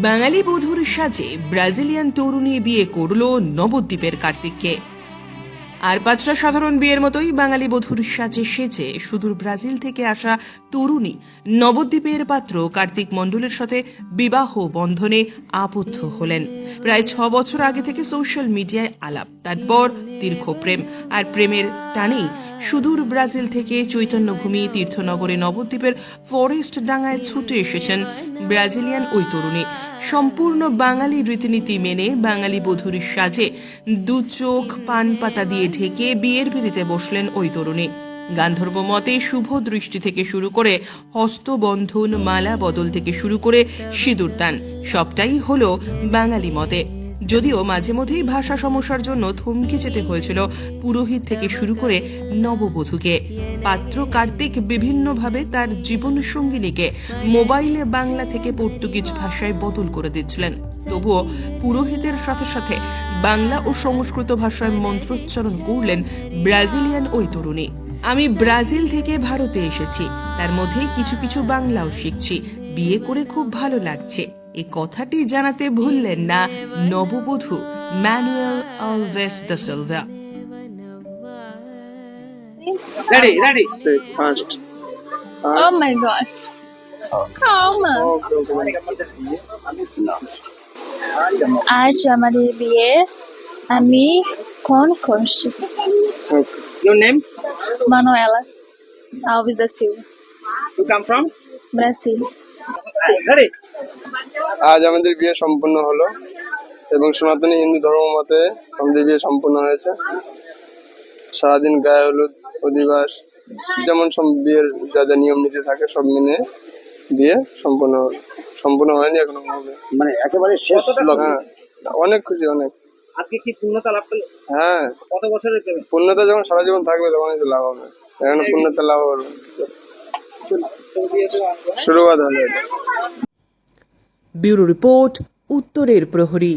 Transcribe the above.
বাঙালি বধূর সাজে ব্রাজিলিয়ান তরুণী বিয়ে করল নবদ্বীপের কার্তিককে। আর পাঁচটা সাধারণ বিয়ের মতোই বাঙালি বধূর সাজে সেজে সুদূর ব্রাজিল থেকে আসা তরুণী নবদ্বীপের পাত্র কার্তিক মণ্ডলের সাথে বিবাহ বন্ধনে আবদ্ধ হলেন। প্রায় 6 বছর আগে থেকে সোশ্যাল মিডিয়ায় আলাপ, তারপর দীর্ঘ প্রেম, আর প্রেমের টানেই সুদূর ব্রাজিল থেকে চৈতন্যভূমি তীর্থনগরে নবদ্বীপের ফরেস্ট ডাঙ্গায় ছুটে এসেছেন ব্রাজিলিয়ান ওই তরুণী। সম্পূর্ণ বাঙালি রীতিনীতি মেনে বাঙালি বধূর সাজে দু চোখ পান পাতা দিয়ে ঢেকে বিয়ের পিঁড়িতে বসলেন ওই তরুণী। গান্ধর্ব মতে শুভ দৃষ্টি থেকে শুরু করে হস্তবন্ধন, মালা বদল থেকে শুরু করে সিঁদুরদান সবটাই হলো বাঙালি মতে। যদিও মাঝে মধ্যেই ভাষা সমস্যার জন্য থমকে যেতে হয়েছিল পুরোহিত থেকে শুরু করে নববধূকে। পাত্র কার্তিক বিভিন্নভাবে তার জীবন সঙ্গিনীকে মোবাইলে বাংলা থেকে পর্তুগিজ ভাষায় বদল করে দিচ্ছিলেন। তবুও পুরোহিতের সাথে সাথে বাংলা ও সংস্কৃত ভাষায় মন্ত্রোচ্চারণ করলেন ব্রাজিলিয়ান ওই তরুণী। আমি ব্রাজিল থেকে ভারতে এসেছি, তার মধ্যে কিছু কিছু বাংলাও শিখছি, বিয়ে করে খুব ভালো লাগছে, এই কথাটি জানাতে ভুললেন না নববধূ Manuel Alves da Silva. Ready. Say first. Oh my gosh. Calma. আজ আমাদের বিয়ে, আমি কোন করছি? Okay. Your name? Manuela Alves da Silva, You come from? Brasil. Ready. আজ আমাদের বিয়ে সম্পূর্ণ হলো এবং সনাতনী হিন্দু ধর্ম মতে আমাদের বিয়ে সম্পূর্ণ হয়েছে। সারাদিন গায়ে হলুদ অধিবাস, যেমন সব বিয়ের যা যা নিয়ম নীতি থাকে সব মেনে বিয়ে সম্পূর্ণ হয়নি, এখনো হবে। মানে একেবারে শেষ হ্যাঁ, অনেক খুশি, অনেক। আজকে কি পূর্ণতা লাভ করলে? হ্যাঁ, কত বছরের প্রেমে? পূর্ণতা যখন সারা জীবন থাকবে তখনই তো লাভ হবে। এখন পূর্ণতা লাভ হবে, শুরুবাদ হলো এটা। ব্যুরো রিপোর্ট, উত্তরের প্রহরী।